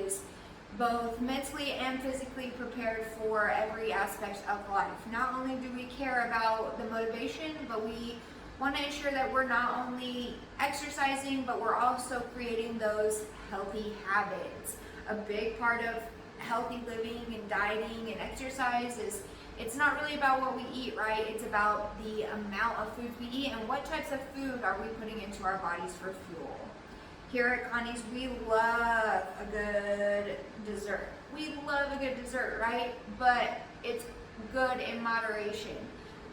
is both mentally and physically prepared for every aspect of life. Not only do we care about the motivation, but we want to ensure that we're not only exercising, but we're also creating those healthy habits. A big part of healthy living and dieting and exercise is it's not really about what we eat, right? It's about the amount of food we eat and what types of food are we putting into our bodies for fuel. Here at Connie's, we love a good dessert. We love a good dessert, right? But it's good in moderation.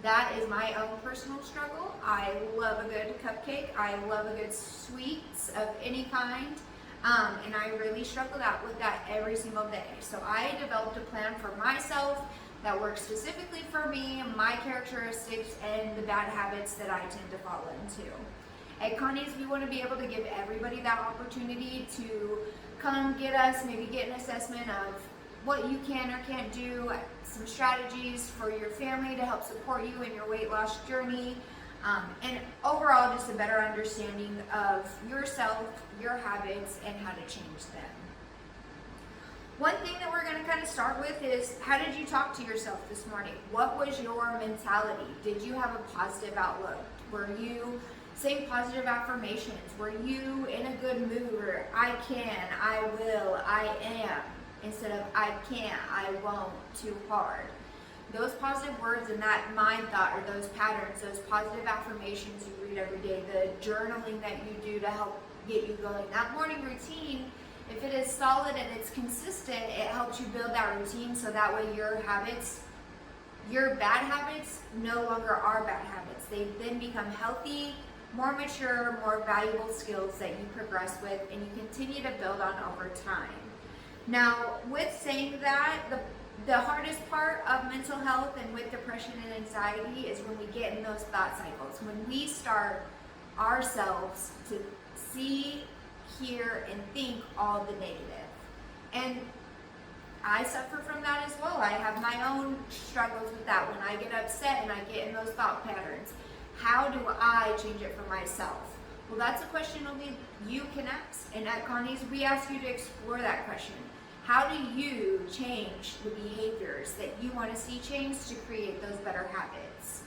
That is my own personal struggle. I love a good cupcake. I love a good sweets of any kind. And I really struggled out with that every single day. So I developed a plan for myself that works specifically for me, my characteristics, and the bad habits that I tend to fall into. At Connie's, we want to be able to give everybody that opportunity to come get us, maybe get an assessment of what you can or can't do, some strategies for your family to help support you in your weight loss journey, and overall just a better understanding of yourself, your habits, and how to change them. One thing that we're going to kind of start with is, how did you talk to yourself this morning? What was your mentality? Did you have a positive outlook? Were you saying positive affirmations? Were you in a good mood? Or I can, I will, I am, instead of I can't, I won't, too hard. Those positive words and that mind thought, or those patterns, those positive affirmations you read every day, the journaling that you do to help get you going, that morning routine, if it is solid and it's consistent, it helps you build that routine so that way your habits, your bad habits no longer are bad habits. They then become healthy, more mature, more valuable skills that you progress with and you continue to build on over time. Now, with saying that, the hardest part of mental health and with depression and anxiety is when we get in those thought cycles, when we start ourselves to see, hear, and think all the negative. And I suffer from that as well. I have my own struggles with that. When I get upset and I get in those thought patterns, how do I change it for myself? Well, that's a question only you can ask. And at Connie's, we ask you to explore that question. How do you change the behaviors that you want to see change to create those better habits?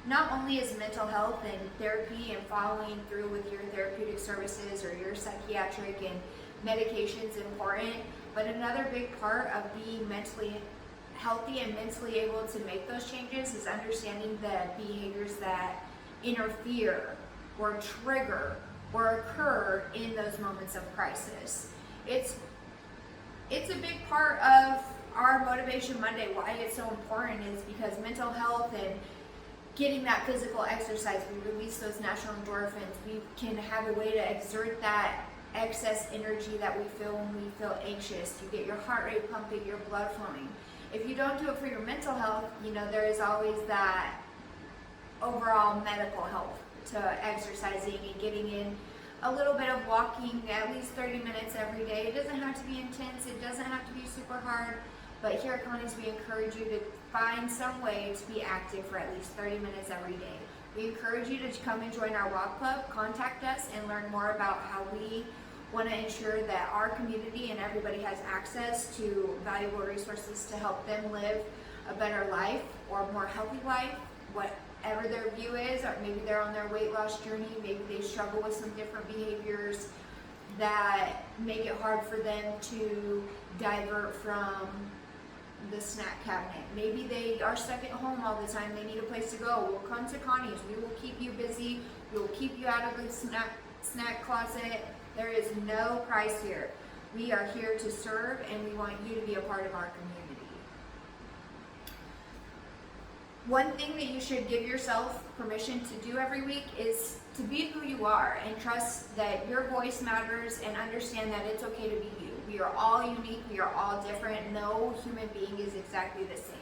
Not only is mental health and therapy and following through with your therapeutic services or your psychiatric and medications important, but another big part of being mentally healthy and mentally able to make those changes is understanding the behaviors that interfere or trigger or occur in those moments of crisis. It's a big part of our Motivation Monday. Why it's so important is because mental health and getting that physical exercise, we release those natural endorphins. We can have a way to exert that excess energy that we feel when we feel anxious. You get your heart rate pumping, your blood flowing. If you don't do it for your mental health, there is always that overall medical health to exercising and getting in a little bit of walking, at least 30 minutes every day. It doesn't have to be intense, it doesn't have to be super hard, but here at Connie's, we encourage you to find some way to be active for at least 30 minutes every day. We encourage you to come and join our walk club, contact us, and learn more about how we want to ensure that our community and everybody has access to valuable resources to help them live a better life or a more healthy life, whatever their view is, or maybe they're on their weight loss journey, maybe they struggle with some different behaviors that make it hard for them to divert from the snack cabinet. Maybe they are stuck at home all the time, they need a place to go. We'll come to Connie's, we will keep you busy, we will keep you out of the snack closet. There is no price here. We are here to serve and we want you to be a part of our community. One thing that you should give yourself permission to do every week is to be who you are and trust that your voice matters and understand that it's okay to be you. We are all unique, we are all different. No human being is exactly the same.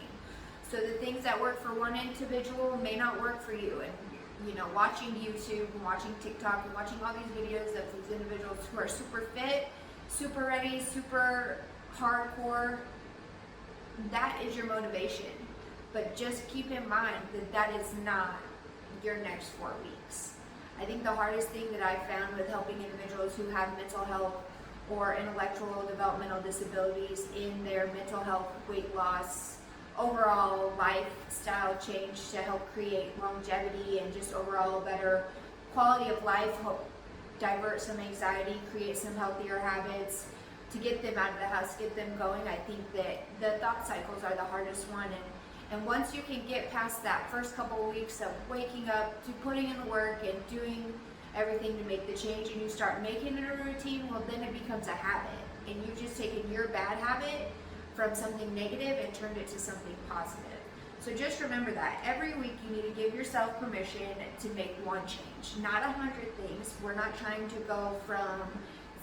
So the things that work for one individual may not work for you. And watching YouTube and watching TikTok and watching all these videos of these individuals who are super fit, super ready, super hardcore, that is your motivation. But just keep in mind that that is not your next 4 weeks. I think the hardest thing that I've found with helping individuals who have mental health or intellectual developmental disabilities in their mental health, weight loss, overall lifestyle change to help create longevity and just overall a better quality of life, help divert some anxiety, create some healthier habits, to get them out of the house, get them going. I think that the thought cycles are the hardest one, and once you can get past that first couple of weeks of waking up to putting in the work and doing everything to make the change, and you start making it a routine, well then it becomes a habit, and you've just taken your bad habit from something negative and turned it to something positive. So just remember that every week you need to give yourself permission to make one change, not 100 things. We're not trying to go from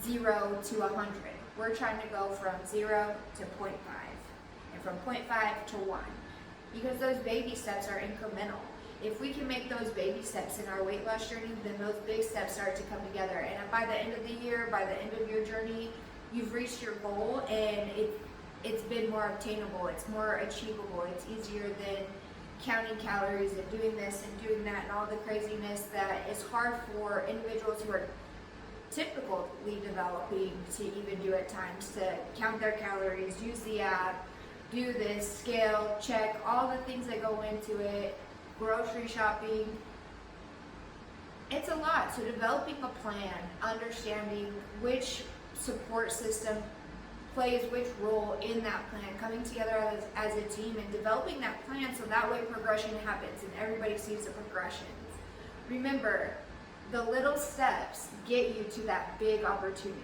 0 to 100. We're trying to go from 0 to 0.5 and from 0.5 to 1, because those baby steps are incremental. If we can make those baby steps in our weight loss journey, then those big steps start to come together. And by the end of the year, by the end of your journey, you've reached your goal, and it's been more obtainable, it's more achievable, it's easier than counting calories and doing this and doing that and all the craziness that is hard for individuals who are typically developing to even do at times, to count their calories, use the app, do this, scale, check, all the things that go into it, grocery shopping. It's a lot. So developing a plan, understanding which support system plays which role in that plan, coming together as a team and developing that plan so that way progression happens and everybody sees the progressions. Remember, the little steps get you to that big opportunity.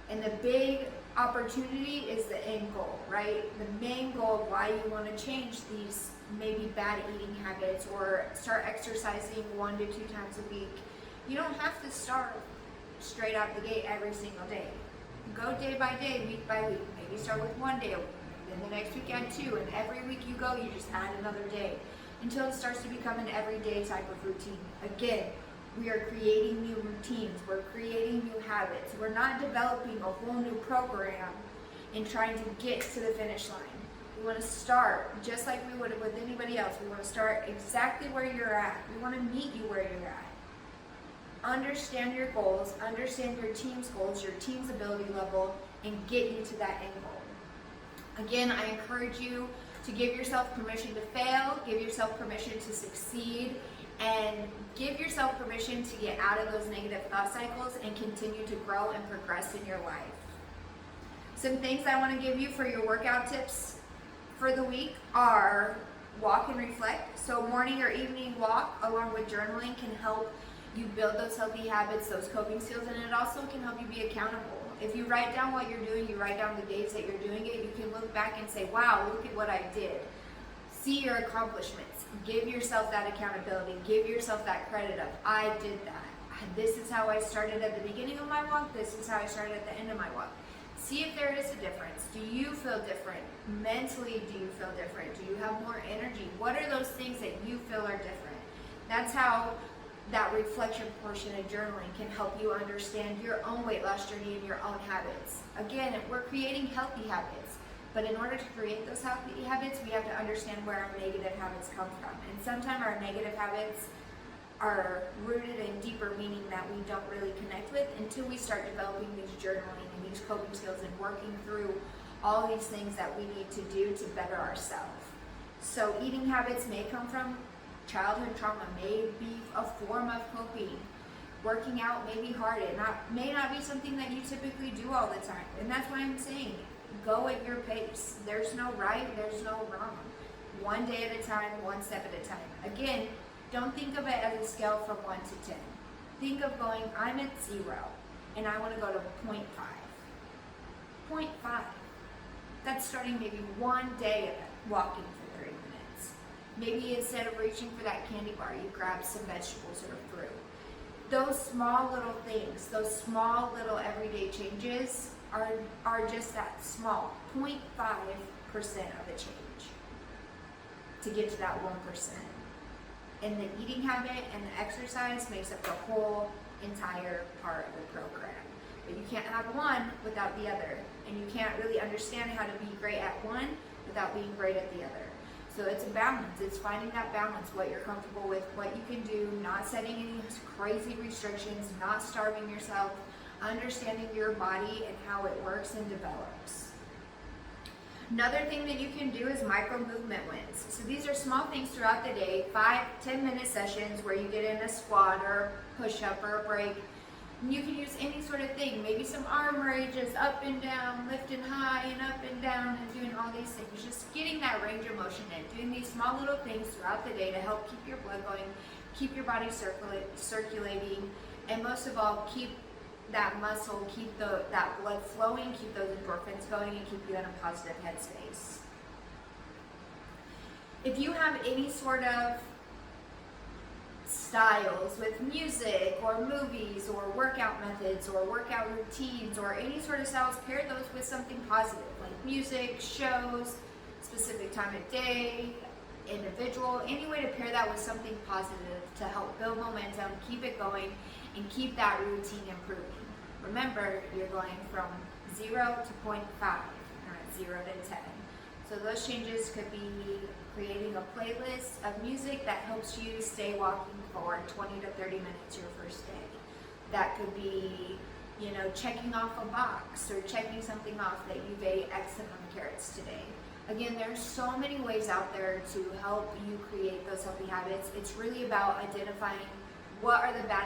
And the big opportunity is the end goal, right? The main goal of why you want to change these maybe bad eating habits or start exercising 1 to 2 times a week. You don't have to start straight out the gate every single day. Go day by day, week by week. Maybe start with 1 day a week, then the next week add 2, and every week you go, you just add another day until it starts to become an everyday type of routine. Again, we are creating new routines, we're creating new habits. We're not developing a whole new program and trying to get to the finish line. We want to start just like we would with anybody else. We want to start exactly where you're at. We want to meet you where you're at. Understand your goals, understand your team's goals, your team's ability level, and get you to that end goal. Again, I encourage you to give yourself permission to fail, give yourself permission to succeed, and give yourself permission to get out of those negative thought cycles and continue to grow and progress in your life. Some things I want to give you for your workout tips for the week are walk and reflect. So morning or evening walk along with journaling can help you build those healthy habits, those coping skills, and it also can help you be accountable. If you write down what you're doing, you write down the days that you're doing it, you can look back and say, wow, look at what I did. See your accomplishments. Give yourself that accountability. Give yourself that credit of, I did that. This is how I started at the beginning of my walk. This is how I started at the end of my walk. See if there is a difference. Do you feel different? Mentally, do you feel different? Do you have more energy? What are those things that you feel are different? That's how that reflection portion of journaling can help you understand your own weight loss journey and your own habits. Again, we're creating healthy habits, but in order to create those healthy habits, we have to understand where our negative habits come from. And sometimes our negative habits are rooted in deeper meaning that we don't really connect with until we start developing these journaling and these coping skills and working through all these things that we need to do to better ourselves. So eating habits may come from childhood trauma, may be a form of coping. Working out may be hard. It may not be something that you typically do all the time. And that's why I'm saying, go at your pace. There's no right, there's no wrong. 1 day at a time, 1 step at a time. Again, don't think of it as a scale from 1 to 10. Think of going, I'm at 0, and I want to go to 0.5. 0.5. That's starting maybe 1 day of walking for 30 minutes. Maybe instead of reaching for that candy bar, you grab some vegetables or fruit. Those small little things, those small little everyday changes are just that small, 0.5% of the change to get to that 1%. And the eating habit and the exercise makes up the whole entire part of the program. But you can't have one without the other. And you can't really understand how to be great at one without being great at the other. So it's a balance. It's finding that balance, what you're comfortable with, what you can do, not setting any crazy restrictions, not starving yourself, understanding your body and how it works and develops. Another thing that you can do is micro movement wins. So these are small things throughout the day, 5-10 minute sessions where you get in a squat or push up or a break. And you can use any sort of thing, maybe some arm raises, up and down, lifting high and up and down, and doing all these things. Just getting that range of motion in, doing these small little things throughout the day to help keep your blood going, keep your body circulating, and most of all, keep that muscle, keep that blood flowing, keep those endorphins going, and keep you in a positive headspace. If you have any sort of styles with music or movies or workout methods or workout routines or any sort of styles, pair those with something positive like music, shows, specific time of day, individual, any way to pair that with something positive to help build momentum, keep it going, and keep that routine improving. Remember, you're going from 0 to 0.5, not 0 to 10. So those changes could be creating a playlist of music that helps you stay walking for 20 to 30 minutes your first day. That could be, checking off a box or checking something off that you've ate X amount of carrots today. Again, there's so many ways out there to help you create those healthy habits. It's really about identifying what are the bad